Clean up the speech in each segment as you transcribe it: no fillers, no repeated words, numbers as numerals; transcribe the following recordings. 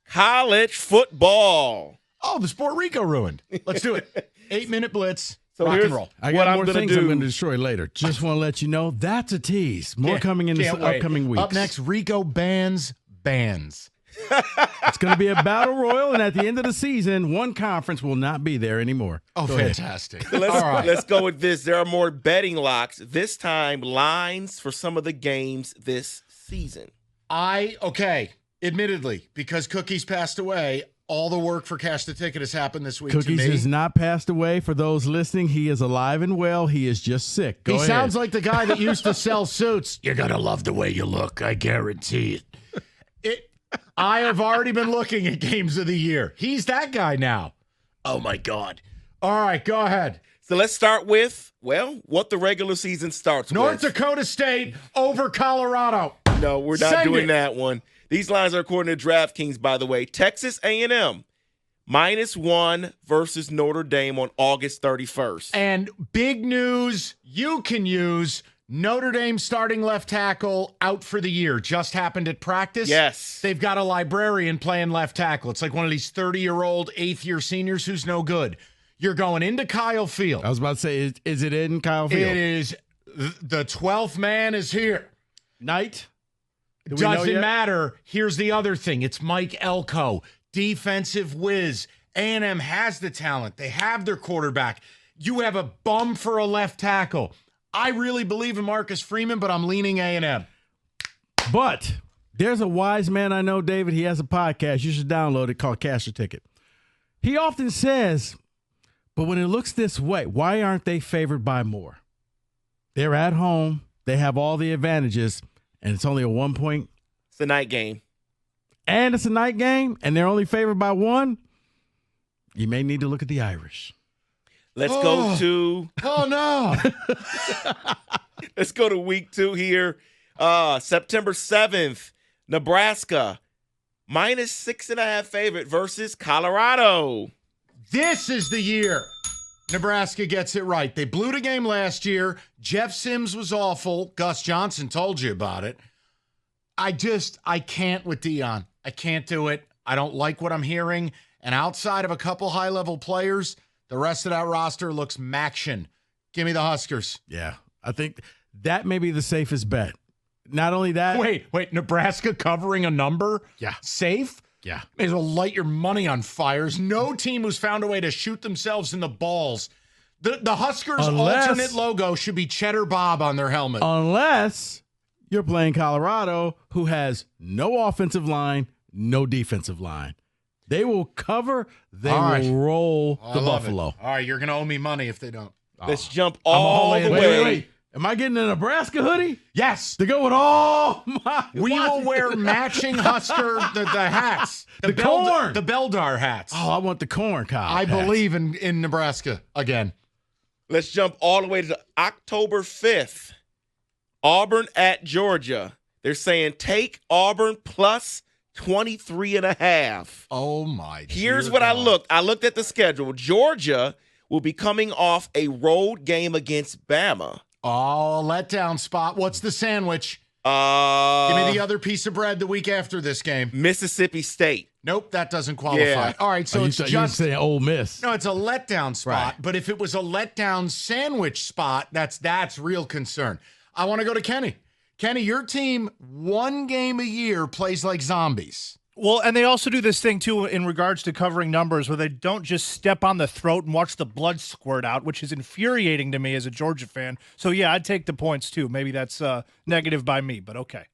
college football. Oh, the sport Rico ruined. Let's do it. 8-minute blitz. So rock and roll. I got more things I'm going to destroy later. Just want to let you know that's a tease. More coming in this upcoming weeks. Up next, Rico bans bands. It's going to be a battle royal, and at the end of the season, one conference will not be there anymore. Oh, fantastic. So let's go with this. There are more betting locks. This time, lines for some of the games this season. Admittedly, because Cookie's passed away, all the work for Cash the Ticket has happened this week to me. Cookies has not passed away. For those listening, he is alive and well. He is just sick. Go ahead. Sounds like the guy that used to sell suits. You're going to love the way you look. I guarantee it. I have already been looking at games of the year. He's that guy now. Oh, my God. All right, go ahead. So let's start with, what the regular season starts with. North Dakota State over Colorado. No, we're not doing that one. These lines are according to DraftKings, by the way. Texas A&M, -1 versus Notre Dame on August 31st. And big news you can use. Notre Dame starting left tackle out for the year. Just happened at practice. Yes. They've got a librarian playing left tackle. It's like one of these 30-year-old, eighth-year seniors who's no good. You're going into Kyle Field. I was about to say, is it in Kyle Field? It is. The 12th man is here. Night? Doesn't matter. Here's the other thing. It's Mike Elko, defensive whiz. A&M has the talent. They have their quarterback. You have a bum for a left tackle. I really believe in Marcus Freeman, but I'm leaning A&M. But there's a wise man I know, David. He has a podcast. You should download it called Cash Your Ticket. He often says, but when it looks this way, why aren't they favored by more? They're at home. They have all the advantages, and it's only a 1 point. It's a night game. And it's a night game, and they're only favored by 1. You may need to look at the Irish. Let's go to... Oh, no. Let's go to week 2 here. September 7th, Nebraska, -6.5 favorite versus Colorado. This is the year Nebraska gets it right. They blew the game last year. Jeff Sims was awful. Gus Johnson told you about it. I can't with Deion. I can't do it. I don't like what I'm hearing. And outside of a couple high-level players, the rest of that roster looks Maction. Give me the Huskers. Yeah, I think that may be the safest bet. Not only that. Wait, Nebraska covering a number? Yeah. Safe? Yeah. May as well light your money on fires. No team who's found a way to shoot themselves in the balls. The Huskers' alternate logo should be Cheddar Bob on their helmet. Unless you're playing Colorado, who has no offensive line, no defensive line. They will cover. They will roll the Buffalo. All right, you're going to owe me money if they don't. Let's jump all the way. Wait. Am I getting a Nebraska hoodie? Yes. To go with all my... We will wear matching Husker, the hats. The corn. The Beldar hats. Oh, I want the corn, Kyle. I believe in Nebraska again. Let's jump all the way to October 5th. Auburn at Georgia. They're saying take Auburn plus 23.5. Oh, my. Here's what God. I looked at the schedule. Georgia will be coming off a road game against Bama. Oh, letdown spot. What's the sandwich? Give me the other piece of bread the week after this game. Mississippi State. Nope, that doesn't qualify. Yeah. All right, so it's just saying Ole Miss. No, it's a letdown spot. Right. But if it was a letdown sandwich spot, that's real concern. I want to go to Kenny. Kenny, your team, one game a year, plays like zombies. Well, and they also do this thing, too, in regards to covering numbers, where they don't just step on the throat and watch the blood squirt out, which is infuriating to me as a Georgia fan. So, yeah, I'd take the points, too. Maybe that's negative by me, but okay.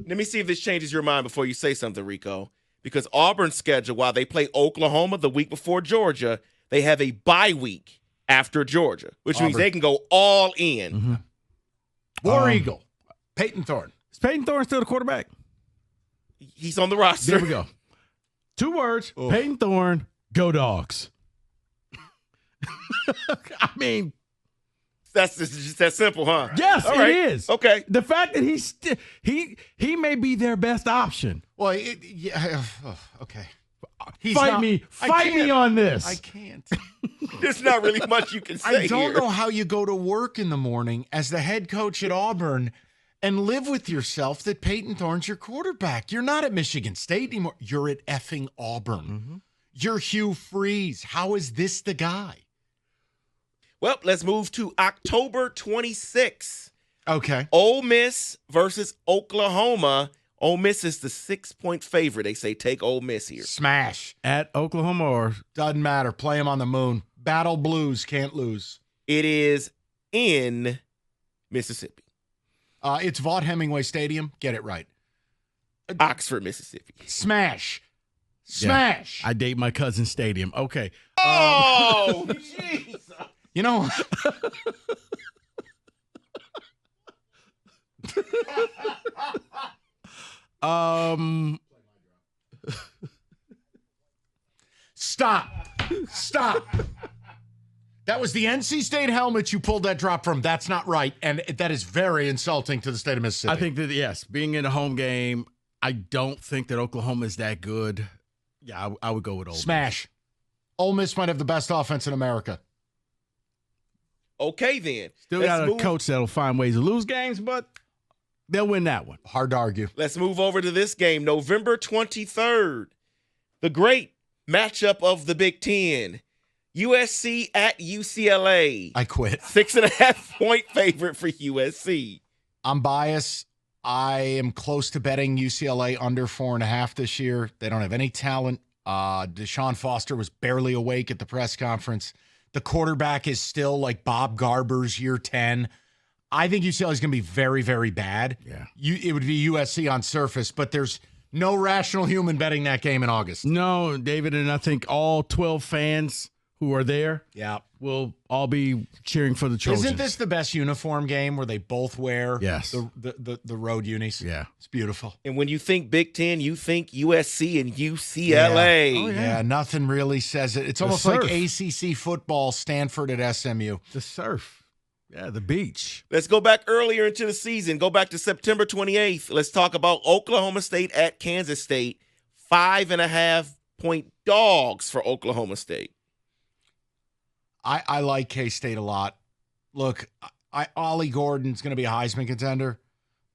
Let me see if this changes your mind before you say something, Rico. Because Auburn's schedule, while they play Oklahoma the week before Georgia, they have a bye week after Georgia, which means they can go all in. Mm-hmm. War Eagle, Peyton Thorne. Is Peyton Thorne still the quarterback? He's on the roster. There we go. 2 words. Oof. Peyton Thorne, go Dogs. I mean. That's just that simple, huh? Yes, all right. It is. Okay. The fact that he may be their best option. Well, okay. Fight me on this. I can't. There's not really much you can say I don't here. know how you go to work in the morning as the head coach at Auburn and live with yourself that Peyton Thorne's your quarterback. You're not at Michigan State anymore. You're at effing Auburn. Mm-hmm. You're Hugh Freeze. How is this the guy? Well, let's move to October 26th. Okay. Ole Miss versus Oklahoma. Ole Miss is the 6-point favorite. They say take Ole Miss here. Smash. At Oklahoma or Doesn't matter. Play him on the moon. Battle Blues. Can't lose. It is in Mississippi. It's Vaught Hemingway Stadium. Get it right. Oxford, Mississippi. Smash. Smash. Yeah, I date my cousin's stadium. Okay. Oh, jeez. You know. Stop. That was the NC State helmet you pulled that drop from. That's not right. And that is very insulting to the state of Mississippi. I think that, yes, being in a home game, I don't think that Oklahoma is that good. Yeah, I would go with Ole Miss. Smash. Ole Miss might have the best offense in America. Okay, then. Still got a coach that'll find ways to lose games, but they'll win that one. Hard to argue. Let's move over to this game, November 23rd. The great matchup of the Big Ten. USC at UCLA. I quit. 6.5-point favorite for USC. I'm biased. I am close to betting UCLA under 4.5 this year. They don't have any talent. Deshaun Foster was barely awake at the press conference. The quarterback is still like Bob Garber's year 10. I think UCLA is going to be very, very bad. Yeah. It would be USC on surface, but there's no rational human betting that game in August. No, David, and I think all 12 fans who are there will all be cheering for the Trojans. Isn't this the best uniform game where they both wear yes. the road unis? Yeah. It's beautiful. And when you think Big Ten, you think USC and UCLA. Yeah. Oh, Yeah, nothing really says it. It's almost like ACC football, Stanford at SMU. The surf. Yeah, the beach. Let's go back earlier into the season. Go back to September 28th. Let's talk about Oklahoma State at Kansas State. 5.5-point dogs for Oklahoma State. I like K-State a lot. Look, Ollie Gordon's going to be a Heisman contender,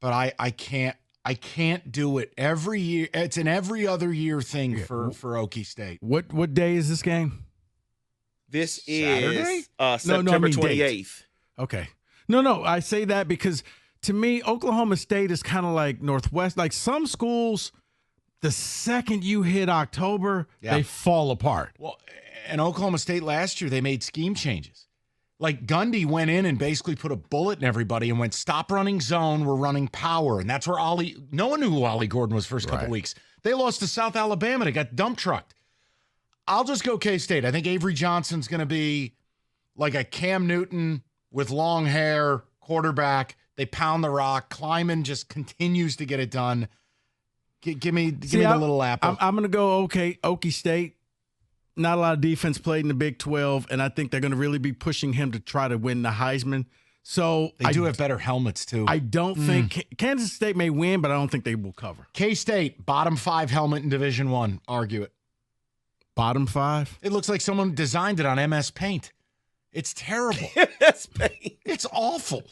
but I can't do it every year. It's an every other year thing for Okie State. What day is this game? This Saturday? is September 28th. Dates. Okay. No, I say that because to me, Oklahoma State is kind of like Northwest. Like some schools, the second you hit October, they fall apart. Well, and Oklahoma State last year, they made scheme changes. Like Gundy went in and basically put a bullet in everybody and went, stop running zone, we're running power. And that's where no one knew who Ollie Gordon was first couple weeks. They lost to South Alabama. They got dump trucked. I'll just go K-State. I think Avery Johnson's going to be like a Cam Newton with long hair quarterback. They pound the rock. Kleiman just continues to get it done. Give me the little apple. I'm going to go Okie State. Not a lot of defense played in the Big 12, and I think they're going to really be pushing him to try to win the Heisman. So they do have better helmets, too. I don't think Kansas State may win, but I don't think they will cover. K-State, bottom 5 helmet in Division I. Argue it. Bottom 5? It looks like someone designed it on MS Paint. It's terrible. MS Paint. It's awful.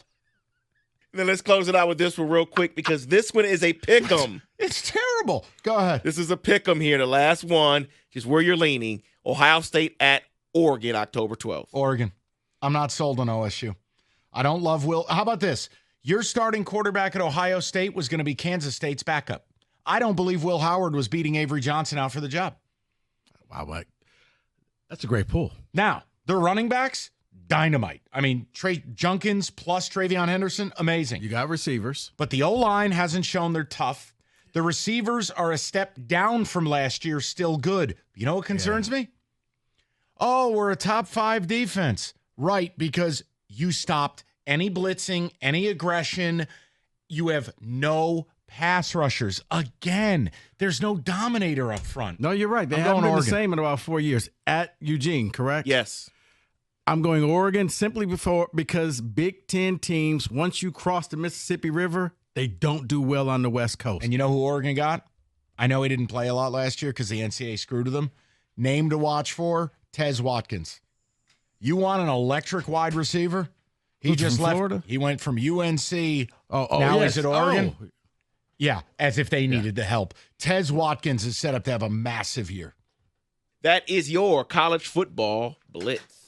Then let's close it out with this one real quick because this one is a pick'em. It's terrible. Go ahead. This is a pick'em here. The last one, just where you're leaning. Ohio State at Oregon, October 12th. Oregon. I'm not sold on OSU. I don't love Will. How about this? Your starting quarterback at Ohio State was going to be Kansas State's backup. I don't believe Will Howard was beating Avery Johnson out for the job. Wow, that's a great pull. Now, their running backs, dynamite. I mean, Trey Junkins plus Travion Henderson, amazing. You got receivers. But the O-line hasn't shown they're tough. The receivers are a step down from last year, still good. You know what concerns me? Oh, we're a top 5 defense. Right, because you stopped any blitzing, any aggression. You have no pass rushers. Again, there's no dominator up front. No, you're right. They haven't been the same in about 4 years. At Eugene, correct? Yes. I'm going Oregon simply because Big Ten teams, once you cross the Mississippi River, they don't do well on the West Coast. And you know who Oregon got? I know he didn't play a lot last year because the NCAA screwed with him. Name to watch for, Tez Watkins. You want an electric wide receiver? He just left. Florida? He went from UNC Now yes. he's at Oregon. Oh. Yeah, as if they needed the help. Tez Watkins is set up to have a massive year. That is your college football blitz.